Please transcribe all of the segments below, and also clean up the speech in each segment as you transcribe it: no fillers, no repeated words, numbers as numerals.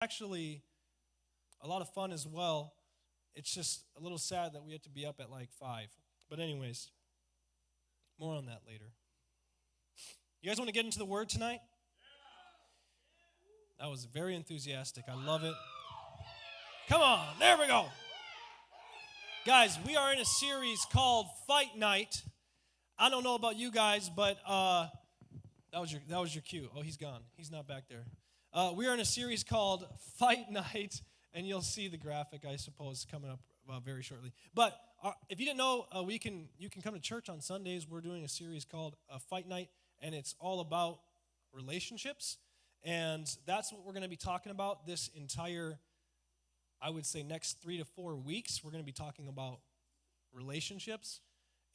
actually a lot of fun as well. It's just a little sad that we have to be up at like 5. But anyways, more on that later. You guys want to get into the word tonight? That was very enthusiastic. I love it. Come on, there we go. Guys, we are in a series called Fight Night. I don't know about you guys, but that was your cue. Oh, he's gone. He's not back there. We are in a series called Fight Night, and you'll see the graphic, I suppose, coming up very shortly. But if you didn't know, you can come to church on Sundays. We're doing a series called Fight Night, and it's all about relationships. And that's what we're going to be talking about this entire, I would say, next 3 to 4 weeks. We're going to be talking about relationships.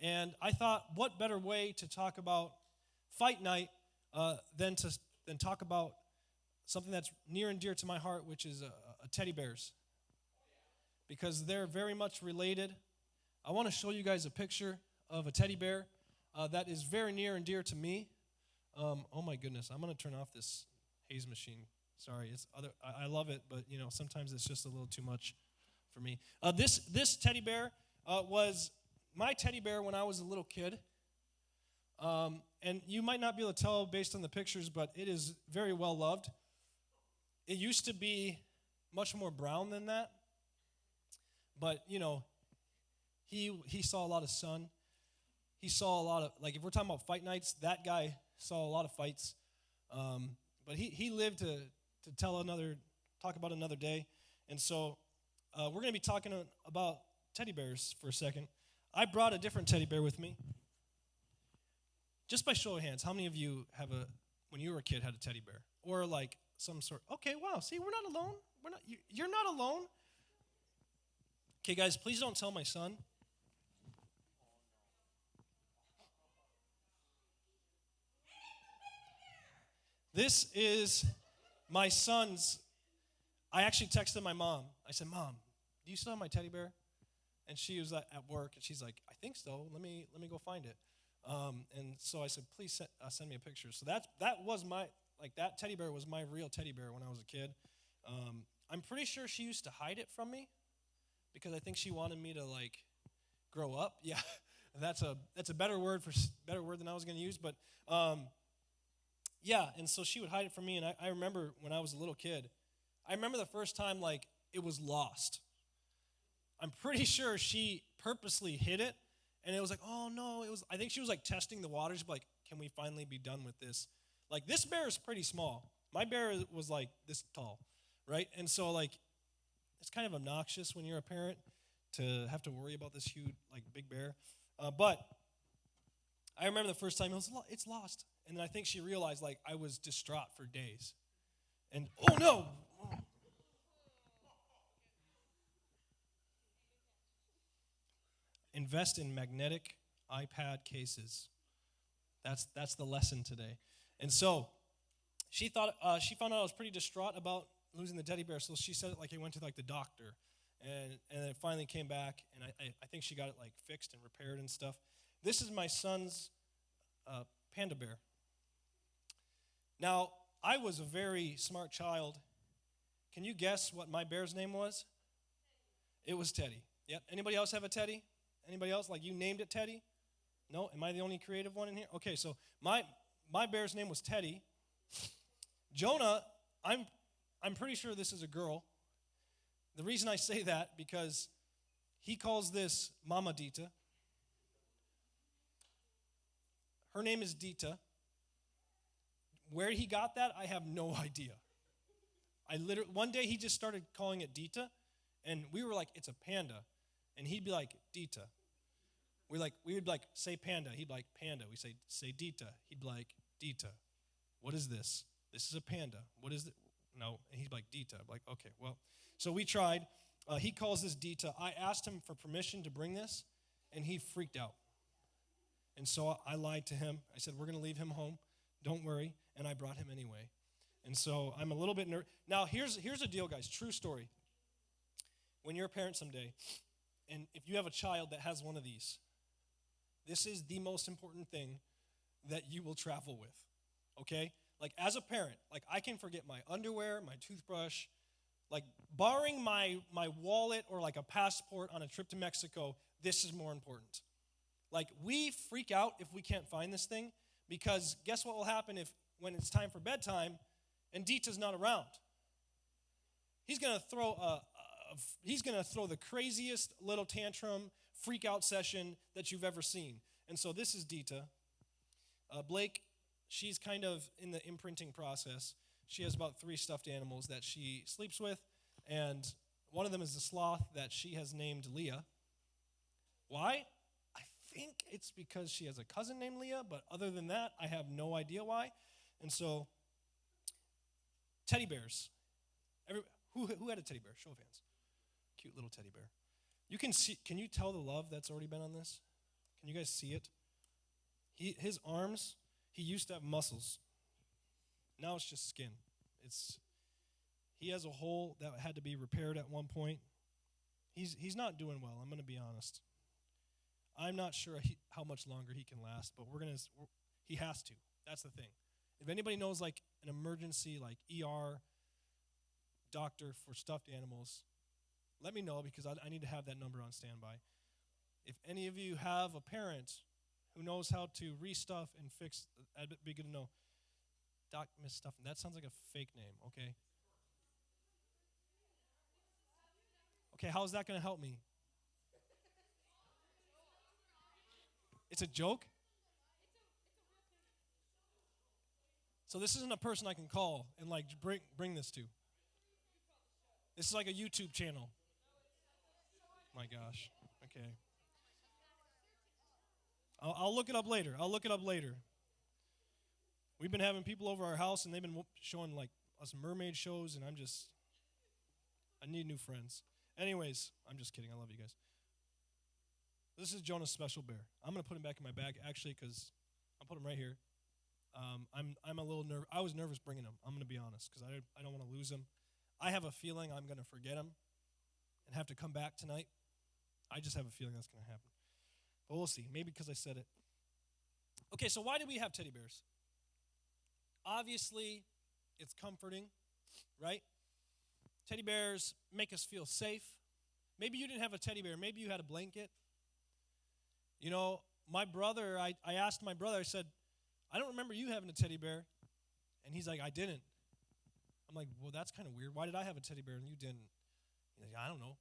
And I thought, what better way to talk about Fight Night than talk about something that's near and dear to my heart, which is teddy bears. Because they're very much related. I want to show you guys a picture of a teddy bear that is very near and dear to me. Oh my goodness, I'm going to turn off this haze machine. Sorry, I love it, but sometimes it's just a little too much for me. This teddy bear was my teddy bear when I was a little kid. And you might not be able to tell based on the pictures, but it is very well loved. It used to be much more brown than that. But, he saw a lot of sun. He saw a lot of, like, if we're talking about fight nights, that guy saw a lot of fights. But he lived to talk about another day. And so we're going to be talking about teddy bears for a second. I brought a different teddy bear with me. Just by show of hands, how many of you when you were a kid, had a teddy bear? Or like some sort, okay, wow, see, we're not alone. You're not alone. Okay, guys, please don't tell my son. This is my son's. I actually texted my mom. I said, Mom, do you still have my teddy bear? And she was at work, and she's like, I think so. Let me go find it. And so I said, please send me a picture. So that was that teddy bear was my real teddy bear when I was a kid. I'm pretty sure she used to hide it from me because I think she wanted me to grow up. Yeah, that's a better word than I was going to use. But yeah, and so she would hide it from me. And I remember when I was a little kid, I remember the first time it was lost. I'm pretty sure she purposely hid it. And it was like, oh no, I think she was testing the waters, can we finally be done with this? This bear is pretty small. My bear was this tall, right? And so it's kind of obnoxious when you're a parent to have to worry about this huge, big bear. But I remember the first time it's lost. And then I think she realized I was distraught for days. And oh no! Invest in magnetic iPad cases. That's the lesson today. And so she found out I was pretty distraught about losing the teddy bear. So she said it he went to the doctor, and then it finally came back, and I think she got it fixed and repaired and stuff. This is my son's panda bear. Now I was a very smart child. Can you guess what my bear's name was? It was Teddy. Yep. Anybody else have a Teddy? Anybody else? You named it Teddy? No? Am I the only creative one in here? Okay, so my bear's name was Teddy. Jonah, I'm pretty sure this is a girl. The reason I say that, because he calls this Mama Dita. Her name is Dita. Where he got that, I have no idea. One day he just started calling it Dita, and we were like, it's a panda. And he'd be like, Dita. We would say panda. He'd be like, panda. We say Dita. He'd be like, Dita. What is this? This is a panda. What is it? No. And he'd be like, Dita. I'm like, okay, well. So we tried. He calls this Dita. I asked him for permission to bring this, and he freaked out. And so I lied to him. I said, we're going to leave him home. Don't worry. And I brought him anyway. And so I'm a little bit nervous. Now, here's the deal, guys. True story. When you're a parent someday, and if you have a child that has one of these, this is the most important thing that you will travel with, okay? As a parent, I can forget my underwear, my toothbrush, Like borrowing my wallet or like a passport on a trip to Mexico, this is more important. Like we freak out if we can't find this thing because guess what will happen if when it's time for bedtime and Dita's not around? He's gonna throw the craziest little tantrum freak out session that you've ever seen. And so this is Dita. Blake, she's kind of in the imprinting process. She has about 3 stuffed animals that she sleeps with, and one of them is a sloth that she has named Leah. Why? I think it's because she has a cousin named Leah, but other than that, I have no idea why. And so, teddy bears. Who had a teddy bear? Show of hands. Cute little teddy bear. You can see. Can you tell the love that's already been on this? Can you guys see it? His arms. He used to have muscles. Now it's just skin. He has a hole that had to be repaired at one point. He's not doing well. I'm going to be honest. I'm not sure how much longer he can last, but he has to. That's the thing. If anybody knows like an emergency like ER doctor for stuffed animals, let me know because I need to have that number on standby. If any of you have a parent who knows how to restuff and fix, that'd be good to know. Doc Miss Stuffing. That sounds like a fake name, okay? Okay, how's that going to help me? It's a joke? So this isn't a person I can call and like bring this to. This is like a YouTube channel. My gosh. Okay. I'll look it up later. We've been having people over our house, and they've been showing like us mermaid shows, and I need new friends. Anyways, I'm just kidding. I love you guys. This is Jonah's special bear. I'm gonna put him back in my bag, actually, because I'll put him right here. I'm a little nervous. I was nervous bringing him. I'm gonna be honest, because I don't want to lose him. I have a feeling I'm gonna forget him and have to come back tonight. I just have a feeling that's gonna happen. But we'll see. Maybe because I said it. Okay, so why do we have teddy bears? Obviously, it's comforting, right? Teddy bears make us feel safe. Maybe you didn't have a teddy bear. Maybe you had a blanket. You know, my brother, I asked my brother, I said, I don't remember you having a teddy bear. And he's like, I didn't. I'm like, well, that's kind of weird. Why did I have a teddy bear and you didn't? He's like, I don't know.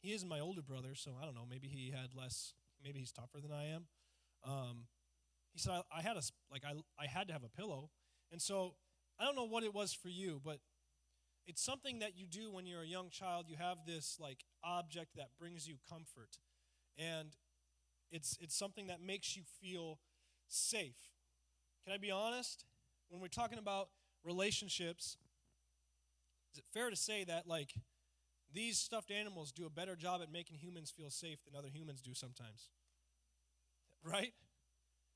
He is my older brother, so I don't know. Maybe he had less, maybe he's tougher than I am. He said, I had to have a pillow. And so I don't know what it was for you, but it's something that you do when you're a young child. You have this like object that brings you comfort. And it's something that makes you feel safe. Can I be honest? When we're talking about relationships, is it fair to say that like these stuffed animals do a better job at making humans feel safe than other humans do sometimes? Right?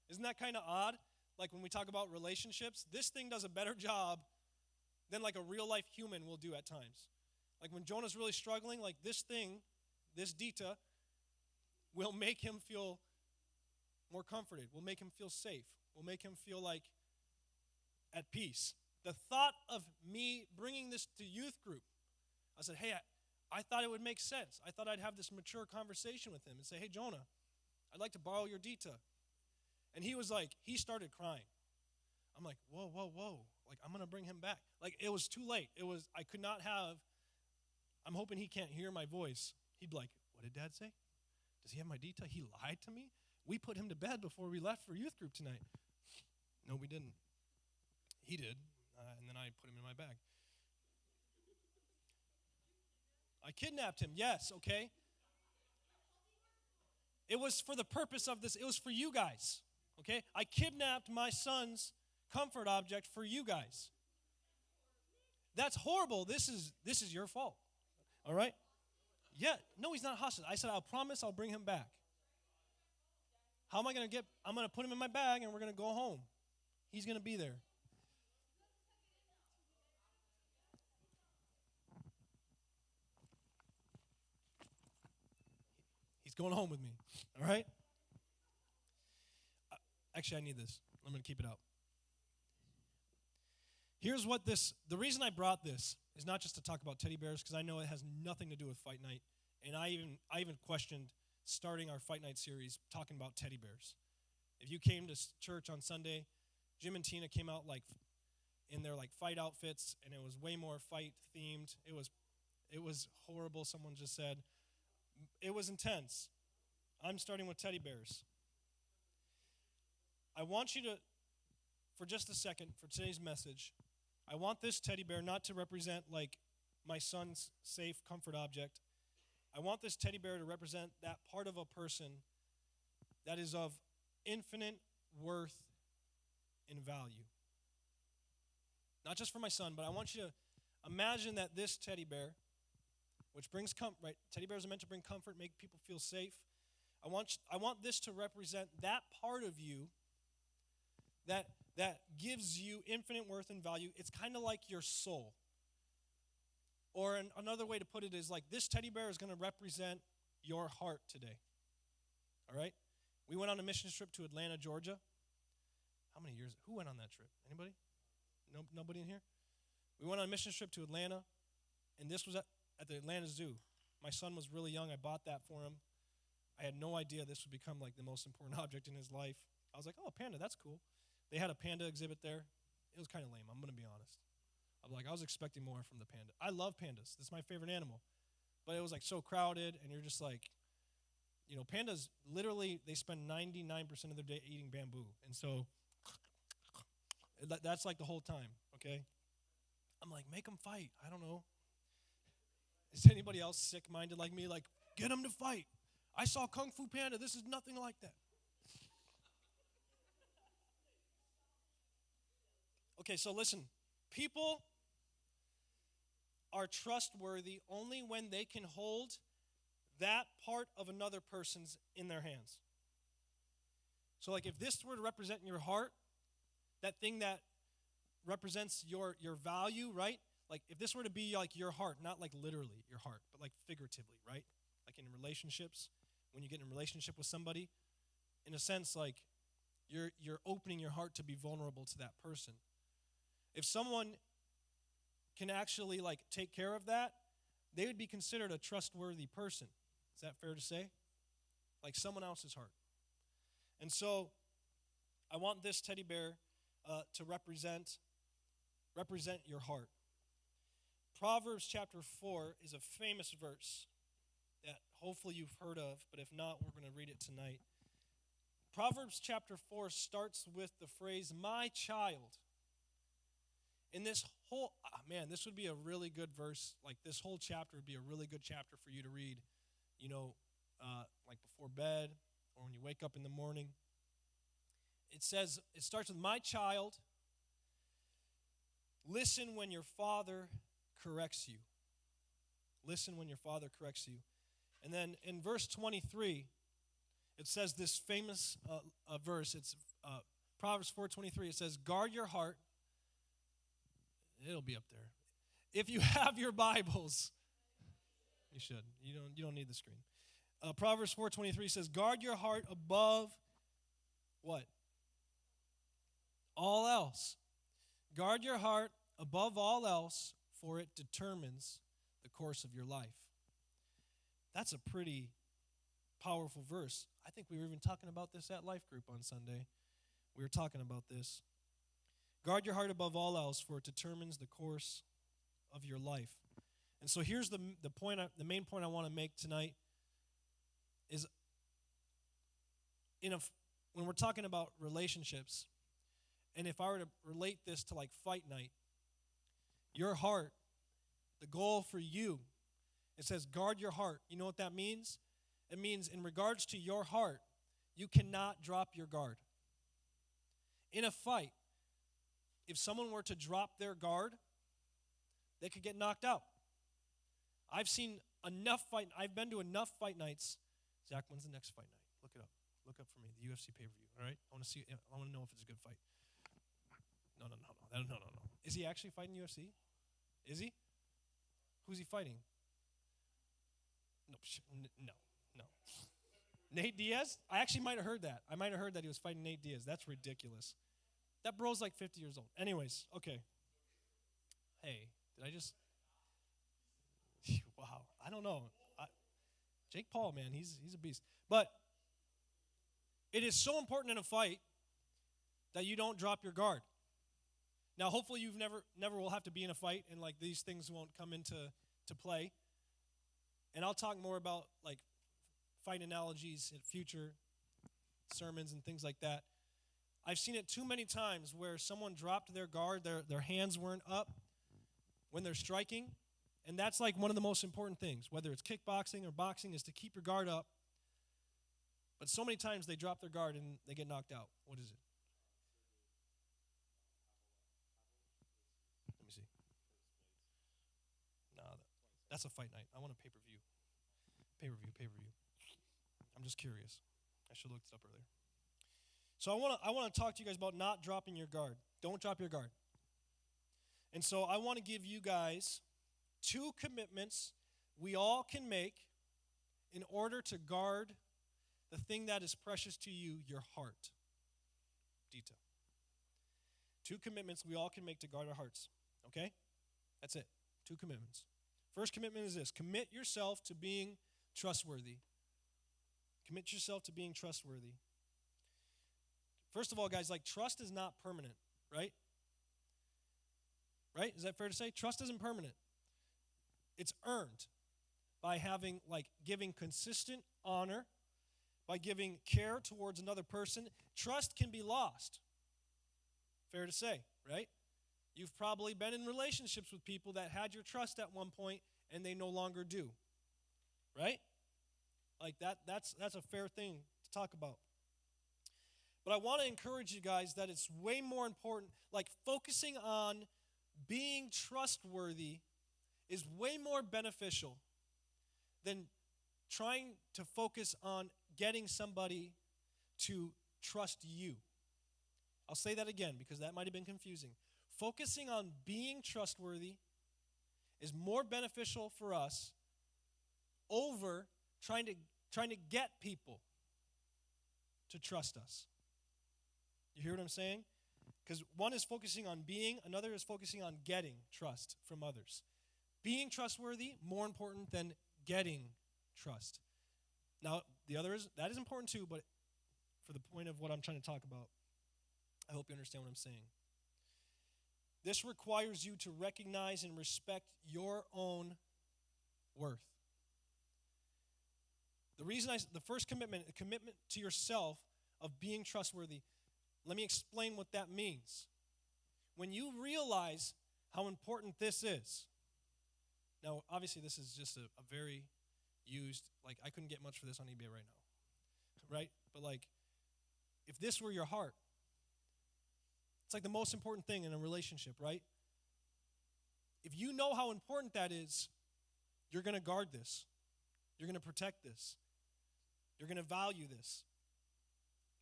Isn't that kind of odd? Like when we talk about relationships, this thing does a better job than like a real life human will do at times. Like when Jonah's really struggling, like this thing, this Dita, will make him feel more comforted, will make him feel safe, will make him feel like at peace. The thought of me bringing this to youth group, I said, hey, I thought it would make sense. I thought I'd have this mature conversation with him and say, hey, Jonah, I'd like to borrow your Dita. And he was like, he started crying. I'm like, whoa. Like, I'm going to bring him back. Like, it was too late. I could not have, I'm hoping he can't hear my voice. He'd be like, what did Dad say? Does he have my Dita? He lied to me? We put him to bed before we left for youth group tonight. No, we didn't. He did, and then I put him in my bag. I kidnapped him, yes, okay? It was for the purpose of this. It was for you guys, okay? I kidnapped my son's comfort object for you guys. That's horrible. This is your fault, all right? Yeah, no, he's not hostage. I said, I'll promise I'll bring him back. How am I going to I'm going to put him in my bag and we're going to go home. He's going to be there. He's going home with me, all right? Actually, I need this. I'm going to keep it out. Here's what the reason I brought this is not just to talk about teddy bears, because I know it has nothing to do with Fight Night. And I even questioned starting our Fight Night series talking about teddy bears. If you came to church on Sunday, Jim and Tina came out like in their like fight outfits, and it was way more fight themed. It was horrible, someone just said. It was intense. I'm starting with teddy bears. I want you to, for just a second, for today's message, I want this teddy bear not to represent like my son's safe comfort object. I want this teddy bear to represent that part of a person that is of infinite worth and value. Not just for my son, but I want you to imagine that this teddy bear, which brings comfort, right? Teddy bears are meant to bring comfort, make people feel safe. I want this to represent that part of you that gives you infinite worth and value. It's kind of like your soul. Or another way to put it is like this teddy bear is going to represent your heart today. All right? We went on a mission trip to Atlanta, Georgia. How many years? Who went on that trip? Anybody? No, nobody in here? We went on a mission trip to Atlanta, and this was at the Atlanta Zoo. My son was really young. I bought that for him. I had no idea this would become like the most important object in his life. I was like, oh, a panda, that's cool. They had a panda exhibit there. It was kind of lame, I'm going to be honest. I was expecting more from the panda. I love pandas. This is my favorite animal. But it was like so crowded, and you're just like, you know, pandas literally, they spend 99% of their day eating bamboo. And so that's like the whole time, okay? I'm like, make them fight. I don't know. Is anybody else sick-minded like me? Like, get them to fight. I saw Kung Fu Panda. This is nothing like that. Okay, so listen. People are trustworthy only when they can hold that part of another person's in their hands. So like if this were to represent your heart, that thing that represents your value, right? Like if this were to be like your heart, not like literally your heart, but like figuratively, right? Like in relationships, when you get in a relationship with somebody, in a sense like you're opening your heart to be vulnerable to that person. If someone can actually like take care of that, they would be considered a trustworthy person. Is that fair to say? Like someone else's heart. And so I want this teddy bear to represent your heart. Proverbs chapter 4 is a famous verse that hopefully you've heard of, but if not, we're going to read it tonight. Proverbs chapter 4 starts with the phrase, my child. In this whole, this would be a really good verse. Like this whole chapter would be a really good chapter for you to read, you know, like before bed or when you wake up in the morning. It starts with, my child, listen when your father corrects you. Listen when your father corrects you. And then in verse 23, it says this famous verse. It's Proverbs 4:23. It says, guard your heart. It'll be up there. If you have your Bibles, you should. You don't need the screen. Proverbs 4:23 says, guard your heart above what? All else. Guard your heart above all else, for it determines the course of your life. That's a pretty powerful verse. I think we were even talking about this at Life Group on Sunday. We were talking about this. Guard your heart above all else, for it determines the course of your life. And so here's the main point I want to make tonight is when we're talking about relationships, and if I were to relate this to like fight night, your heart, the goal for you, it says guard your heart. You know what that means? It means in regards to your heart, you cannot drop your guard. In a fight, if someone were to drop their guard, they could get knocked out. I've been to enough fight nights. Zach, when's the next fight night? Look it up. Look up for me, the UFC pay-per-view, all right? I want to know if it's a good fight. No. Is he actually fighting UFC? Is he? Who's he fighting? No. Nate Diaz? I actually might have heard that. I might have heard that he was fighting Nate Diaz. That's ridiculous. That bro's like 50 years old. Anyways, okay. Hey, did I just? Wow, I don't know. Jake Paul, man, he's a beast. But it is so important in a fight that you don't drop your guard. Now, hopefully, you've never will have to be in a fight, and like these things won't come into play. And I'll talk more about like fight analogies in future sermons and things like that. I've seen it too many times where someone dropped their guard, their hands weren't up when they're striking, and that's like one of the most important things, whether it's kickboxing or boxing, is to keep your guard up. But so many times they drop their guard and they get knocked out. What is it? Let me see. No, that's a fight night. I want a pay-per-view. Pay-per-view. I'm just curious. I should have looked it up earlier. So I want to talk to you guys about not dropping your guard. Don't drop your guard. And so I want to give you guys 2 commitments we all can make in order to guard the thing that is precious to you, your heart. Dita. 2 commitments we all can make to guard our hearts. Okay? That's it. 2 commitments. First commitment is this: commit yourself to being trustworthy. Commit yourself to being trustworthy. First of all, guys, like trust is not permanent, right? Right? Is that fair to say? Trust isn't permanent. It's earned by giving consistent honor, by giving care towards another person. Trust can be lost. Fair to say, right? You've probably been in relationships with people that had your trust at one point and they no longer do. Right? Like that's a fair thing to talk about. But I want to encourage you guys that it's way more important, like focusing on being trustworthy is way more beneficial than trying to focus on getting somebody to trust you. I'll say that again because that might have been confusing. Focusing on being trustworthy is more beneficial for us over trying to get people to trust us. You hear what I'm saying? Because one is focusing on being, another is focusing on getting trust from others. Being trustworthy, more important than getting trust. Now, that is important too, but for the point of what I'm trying to talk about, I hope you understand what I'm saying. This requires you to recognize and respect your own worth. The first commitment, a commitment to yourself of being trustworthy. Let me explain what that means. When you realize how important this is, now obviously this is just a very used, like I couldn't get much for this on eBay right now, right? But like, if this were your heart, it's like the most important thing in a relationship, right? If you know how important that is, you're going to guard this. You're going to protect this. You're going to value this.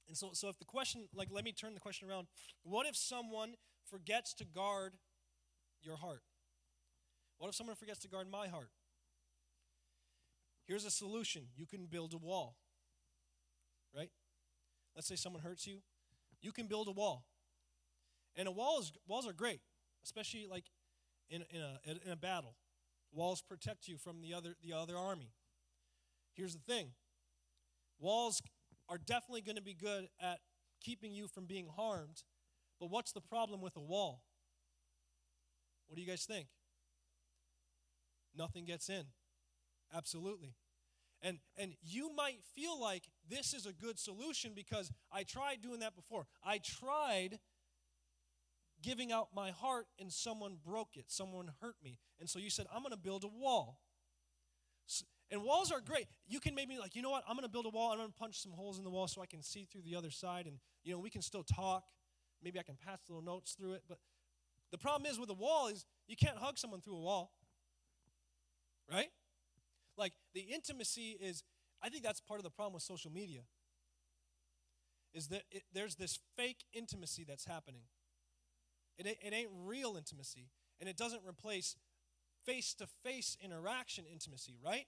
And so if the question, like let me turn the question around. What if someone forgets to guard your heart? What if someone forgets to guard my heart? Here's a solution. You can build a wall, right? Let's say someone hurts you. You can build a wall. And walls are great, especially like in a battle. Walls protect you from the other army. Here's the thing. Walls are definitely going to be good at keeping you from being harmed. But what's the problem with a wall? What do you guys think? Nothing gets in. Absolutely. And you might feel like this is a good solution because I tried doing that before. I tried giving out my heart and someone broke it. Someone hurt me. And so you said, I'm going to build a wall. And walls are great. You can maybe like, you know what? I'm going to build a wall. I'm going to punch some holes in the wall so I can see through the other side. And, you know, we can still talk. Maybe I can pass little notes through it. But the problem is with a wall is you can't hug someone through a wall. Right? Like the intimacy is, I think that's part of the problem with social media. Is that there's this fake intimacy that's happening. It ain't real intimacy. And it doesn't replace face-to-face interaction intimacy, right?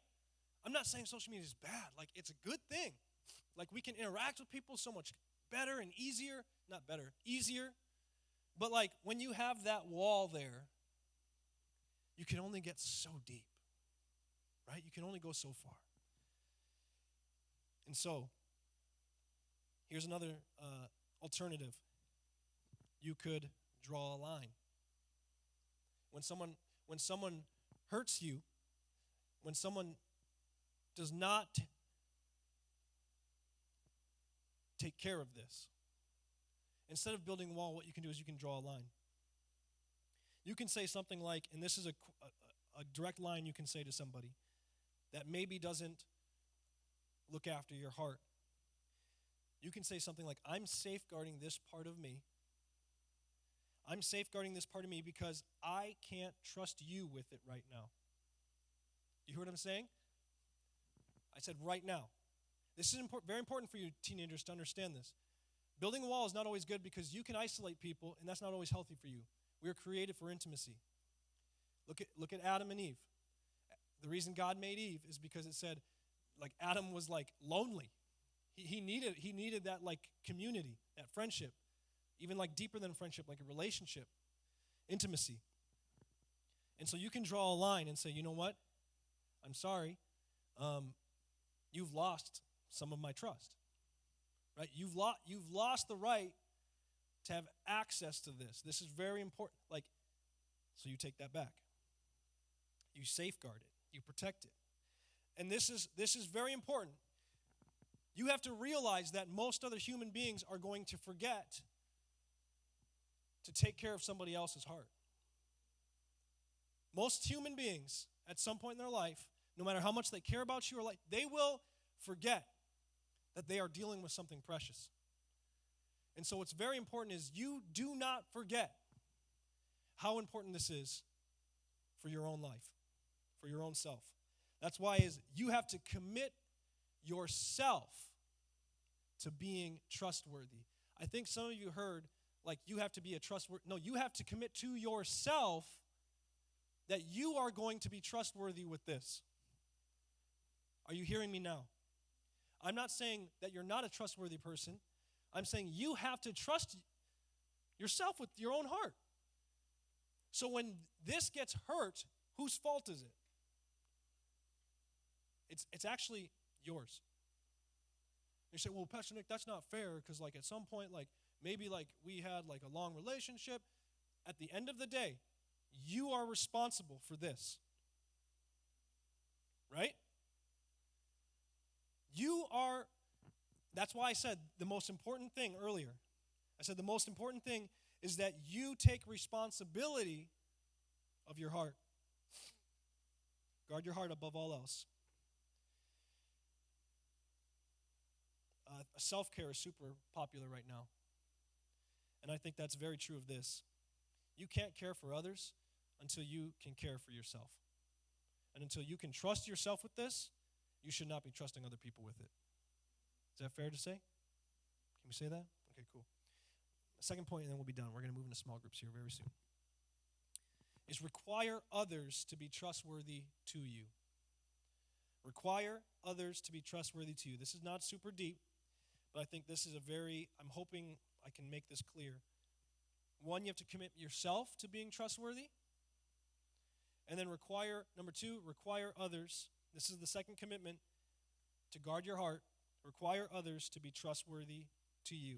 I'm not saying social media is bad. Like, it's a good thing. Like, we can interact with people so much better and easier. Not better, easier. But, like, when you have that wall there, you can only get so deep, right? You can only go so far. And so, here's another alternative. You could draw a line. When someone hurts you, when someone does not take care of this, instead of building a wall, what you can do is you can draw a line. You can say something like, and this is a direct line you can say to somebody that maybe doesn't look after your heart. You can say something like, I'm safeguarding this part of me. I'm safeguarding this part of me because I can't trust you with it right now. You hear what I'm saying? I said right now. This is very important for you teenagers to understand this. Building a wall is not always good because you can isolate people, and that's not always healthy for you. We are created for intimacy. Look at Adam and Eve. The reason God made Eve is because it said, like, Adam was like lonely. He needed that like community, that friendship, even like deeper than friendship, like a relationship, intimacy. And so you can draw a line and say, you know what? I'm sorry. You've lost some of my trust. Right? You've lost the right to have access to this. This is very important. Like, so you take that back. You safeguard it. You protect it. And this is very important. You have to realize that most other human beings are going to forget to take care of somebody else's heart. Most human beings, at some point in their life, no matter how much they care about you or like, they will forget that they are dealing with something precious. And so what's very important is you do not forget how important this is for your own life, for your own self. That's why is you have to commit yourself to being trustworthy. I think some of you heard, like, you have to be a trustworthy. No, you have to commit to yourself that you are going to be trustworthy with this. Are you hearing me now? I'm not saying that you're not a trustworthy person. I'm saying you have to trust yourself with your own heart. So when this gets hurt, whose fault is it? It's actually yours. You say, well, Pastor Nick, that's not fair because, like, at some point, like, maybe, like, we had, like, a long relationship. At the end of the day, you are responsible for this. Right? That's why I said the most important thing earlier. I said the most important thing is that you take responsibility of your heart. Guard your heart above all else. Self-care is super popular right now. And I think that's very true of this. You can't care for others until you can care for yourself. And until you can trust yourself with this, you should not be trusting other people with it. Is that fair to say? Can we say that? Okay, cool. Second point, and then we'll be done. We're going to move into small groups here very soon. Is require others to be trustworthy to you. Require others to be trustworthy to you. This is not super deep, but I think this is I'm hoping I can make this clear. One, you have to commit yourself to being trustworthy. And then number two, require others. This is the second commitment, to guard your heart. Require others to be trustworthy to you.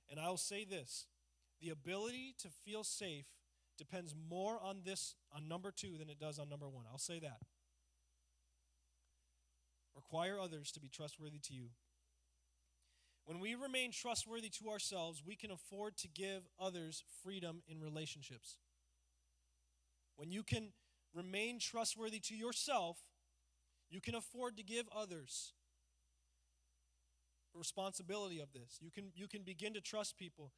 And I'll say this, the ability to feel safe depends more on number two than it does on number one. I'll say that. Require others to be trustworthy to you. When we remain trustworthy to ourselves, we can afford to give others freedom in relationships. When you can remain trustworthy to yourself, you can afford to give others the responsibility of this. You can begin to trust people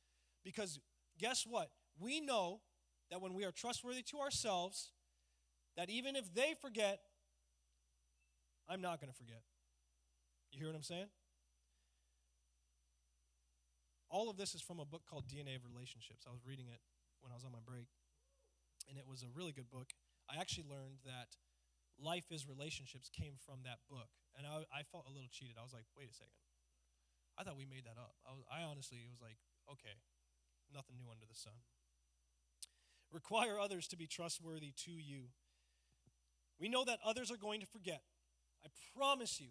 because guess what? We know that when we are trustworthy to ourselves, that even if they forget, I'm not going to forget. You hear what I'm saying? All of this is from a book called DNA of Relationships. I was reading it when I was on my break, and it was a really good book. I actually learned that Life is Relationships came from that book, and I felt a little cheated. I was like, wait a second. I thought we made that up. I honestly was like, okay, nothing new under the sun. Require others to be trustworthy to you. We know that others are going to forget. I promise you,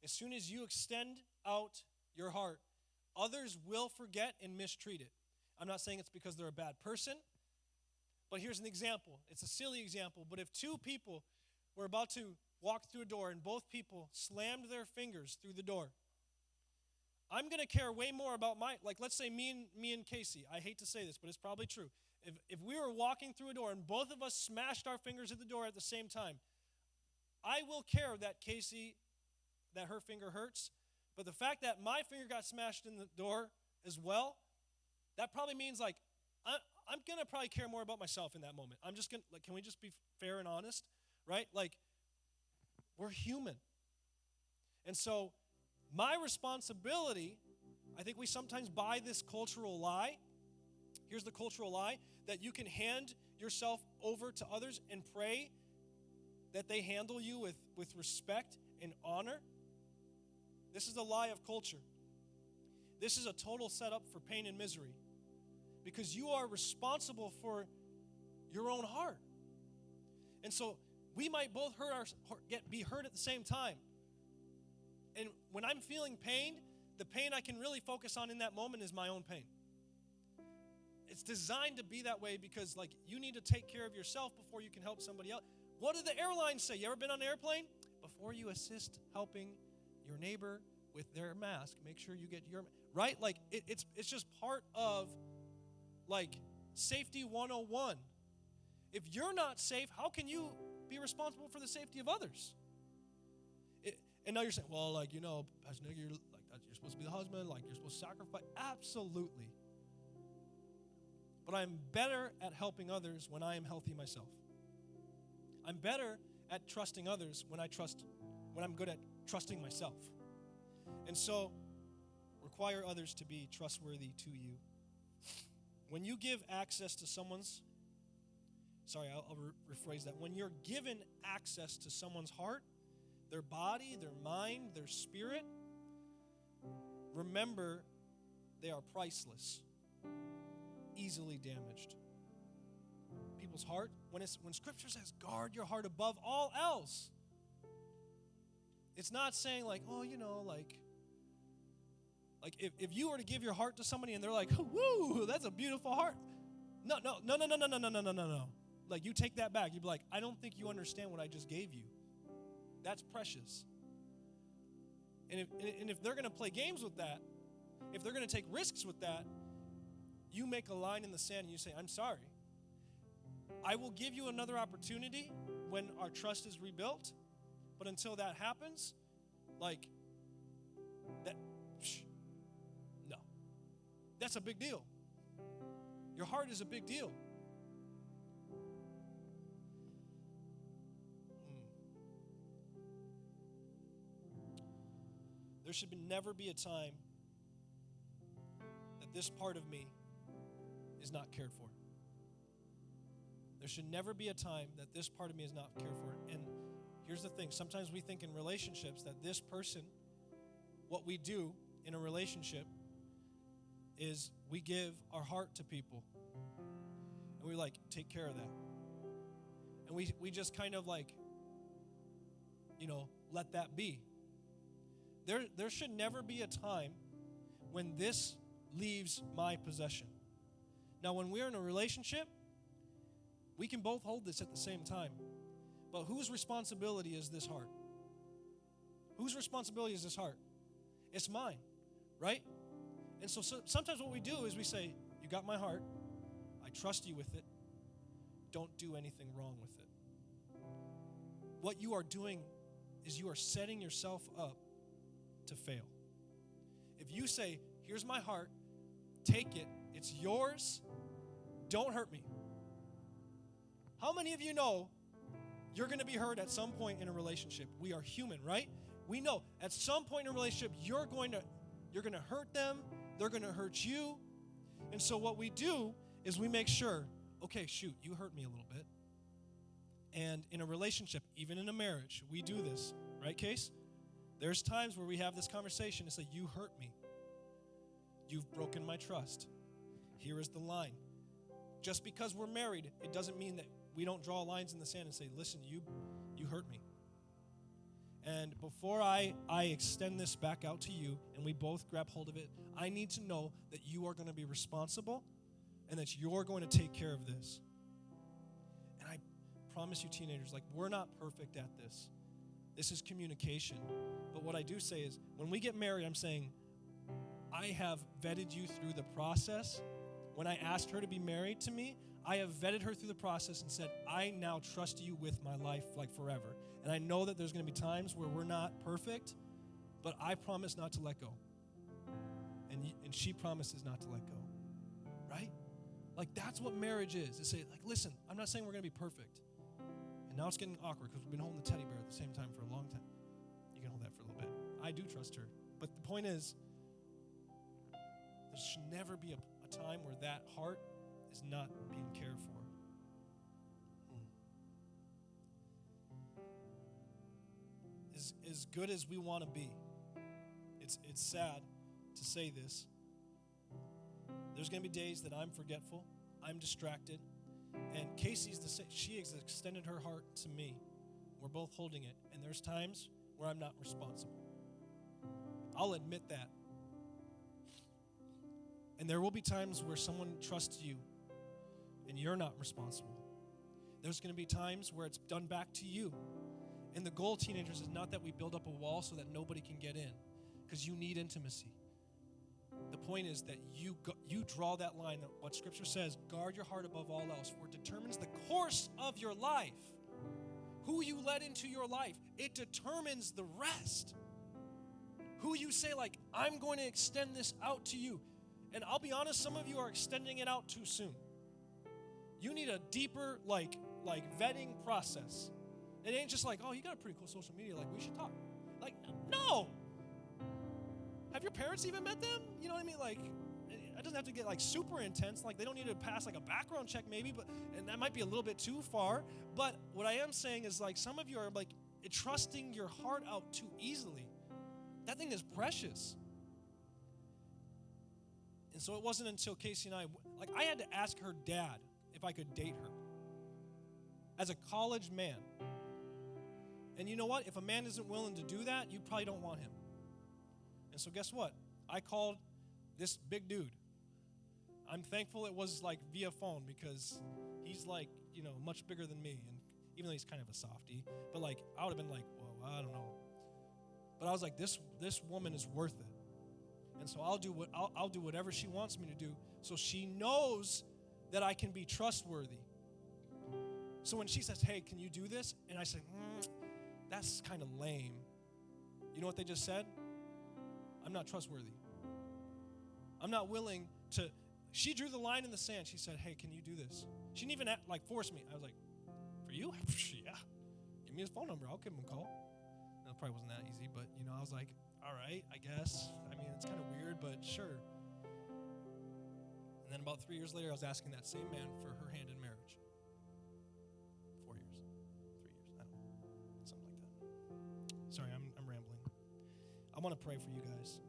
as soon as you extend out your heart, others will forget and mistreat it. I'm not saying it's because they're a bad person, but here's an example. It's a silly example, but if two people were about to walk through a door and both people slammed their fingers through the door, I'm going to care way more about let's say me and Casey. I hate to say this, but it's probably true. If we were walking through a door and both of us smashed our fingers at the door at the same time, I will care that her finger hurts, but the fact that my finger got smashed in the door as well, that probably means I'm going to probably care more about myself in that moment. I'm just going to, can we just be fair and honest, right? We're human. And so my responsibility, I think we sometimes buy this cultural lie. Here's the cultural lie, that you can hand yourself over to others and pray that they handle you with respect and honor. This is the lie of culture. This is a total setup for pain and misery, because you are responsible for your own heart. And so we might both be hurt at the same time. And when I'm feeling pain, the pain I can really focus on in that moment is my own pain. It's designed to be that way because you need to take care of yourself before you can help somebody else. What do the airlines say? You ever been on an airplane? Before you assist helping your neighbor with their mask, make sure you get your, right? It's just part of safety 101. If you're not safe, how can you be responsible for the safety of others? And now you're saying, well, Pastor Nick, you're supposed to be the husband, you're supposed to sacrifice. Absolutely. But I'm better at helping others when I am healthy myself. I'm better at trusting others when I'm good at trusting myself. And so, require others to be trustworthy to you. When you give access to I'll rephrase that. When you're given access to someone's heart, their body, their mind, their spirit, remember they are priceless, easily damaged. People's heart, when Scripture says guard your heart above all else, it's not saying if you were to give your heart to somebody and they're like, woo, that's a beautiful heart. No. You take that back. You'd be like, I don't think you understand what I just gave you. That's precious. And if they're going to play games with that, if they're going to take risks with that, you make a line in the sand and you say, I'm sorry. I will give you another opportunity when our trust is rebuilt, but until that happens, no. That's a big deal. Your heart is a big deal. There should never be a time that this part of me is not cared for. There should never be a time that this part of me is not cared for. And here's the thing. Sometimes we think in relationships that this person, what we do in a relationship is we give our heart to people. And we take care of that. And we just kind of let that be. There should never be a time when this leaves my possession. Now, when we're in a relationship, we can both hold this at the same time. But whose responsibility is this heart? Whose responsibility is this heart? It's mine, right? And so sometimes what we do is we say, you got my heart. I trust you with it. Don't do anything wrong with it. What you are doing is you are setting yourself up to fail. If you say, here's my heart, take it, it's yours, don't hurt me. How many of you know you're going to be hurt at some point in a relationship? We are human, right? We know at some point in a relationship you're going to hurt them, they're going to hurt you. And so what we do is we make sure, okay, shoot, you hurt me a little bit. And in a relationship, even in a marriage, we do this, right, Case? There's times where we have this conversation and say, you hurt me. You've broken my trust. Here is the line. Just because we're married, it doesn't mean that we don't draw lines in the sand and say, listen, you You hurt me. And before I extend this back out to you and we both grab hold of it, I need to know that you are going to be responsible and that you're going to take care of this. And I promise you, teenagers, like, we're not perfect at this. This is communication. But what I do say is, when we get married, I'm saying, I have vetted you through the process. When I asked her to be married to me, I have vetted her through the process and said, I now trust you with my life like forever. And I know that there's going to be times where we're not perfect, but I promise not to let go. And she promises not to let go. Right? Like, that's what marriage is. It's say, like, listen, I'm not saying we're going to be perfect. And now it's getting awkward because we've been holding the teddy bear at the same time for a long time. You can hold that for a little bit. I do trust her. But the point is, there should never be a time where that heart is not being cared for. As good as we want to be, it's sad to say this. There's going to be days that I'm forgetful, I'm distracted, and Casey's the same. She has extended her heart to me. We're both holding it, and there's times where I'm not responsible. I'll admit that. And there will be times where someone trusts you and you're not responsible. There's going to be times where it's done back to you. And the goal, teenagers, is not that we build up a wall so that nobody can get in, because you need intimacy. The point is that you draw that line. What Scripture says, guard your heart above all else, for it determines the course of your life. Who you let into your life, it determines the rest. Who you say, like, I'm going to extend this out to you. And I'll be honest, some of you are extending it out too soon. You need a deeper, like vetting process. It ain't just like, oh, you got a pretty cool social media, like, we should talk. Like, no. Have your parents even met them? You know what I mean? Like, it doesn't have to get, like, super intense. Like, they don't need to pass, like, a background check maybe, and that might be a little bit too far. But what I am saying is, like, some of you are, like, trusting your heart out too easily. That thing is precious. And so it wasn't until Casey and I had to ask her dad if I could date her as a college man. And you know what? If a man isn't willing to do that, you probably don't want him. And so guess what? I called this big dude. I'm thankful it was like via phone, because he's like, much bigger than me. And even though he's kind of a softie, but like, I would have been like, whoa, I don't know. But I was like, this woman is worth it. And so I'll do whatever she wants me to do, so she knows that I can be trustworthy. So when she says, hey, can you do this? And I say, that's kind of lame. You know what they just said? I'm not trustworthy. I'm not willing to. She drew the line in the sand. She said, hey, can you do this? She didn't even force me. I was like, for you? Yeah. Give me his phone number. I'll give him a call. No, it probably wasn't that easy, but, I was like, all right, I guess. I mean, it's kind of weird, but sure. And then about 3 years later, I was asking that same man for her hand in marriage. 4 years. 3 years. I don't know. Something like that. Sorry, I'm rambling. I want to pray for you guys.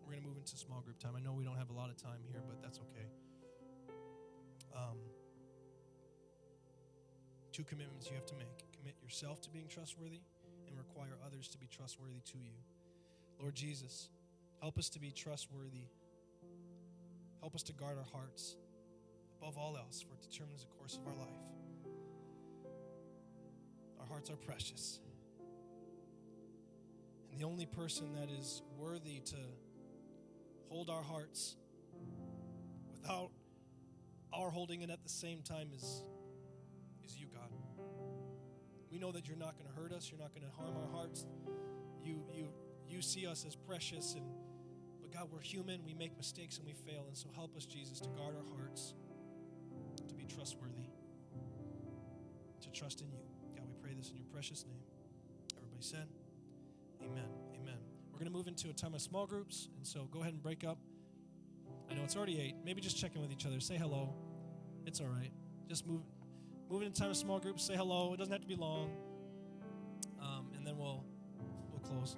We're going to move into small group time. I know we don't have a lot of time here, but that's okay. 2 commitments you have to make. Commit yourself to being trustworthy and require others to be trustworthy to you. Lord Jesus, help us to be trustworthy. Help us to guard our hearts above all else, for it determines the course of our life. Our hearts are precious. And the only person that is worthy to hold our hearts without our holding it at the same time is you, God. We know that you're not going to hurt us. You're not going to harm our hearts. You see us as precious, but God, we're human. We make mistakes and we fail. And so help us, Jesus, to guard our hearts, to be trustworthy, to trust in you. God, we pray this in your precious name. Everybody said, amen. Amen. We're going to move into a time of small groups, and so go ahead and break up. I know it's already 8. Maybe just check in with each other. Say hello. It's all right. Just move into time of small groups. Say hello. It doesn't have to be long. And then we'll close.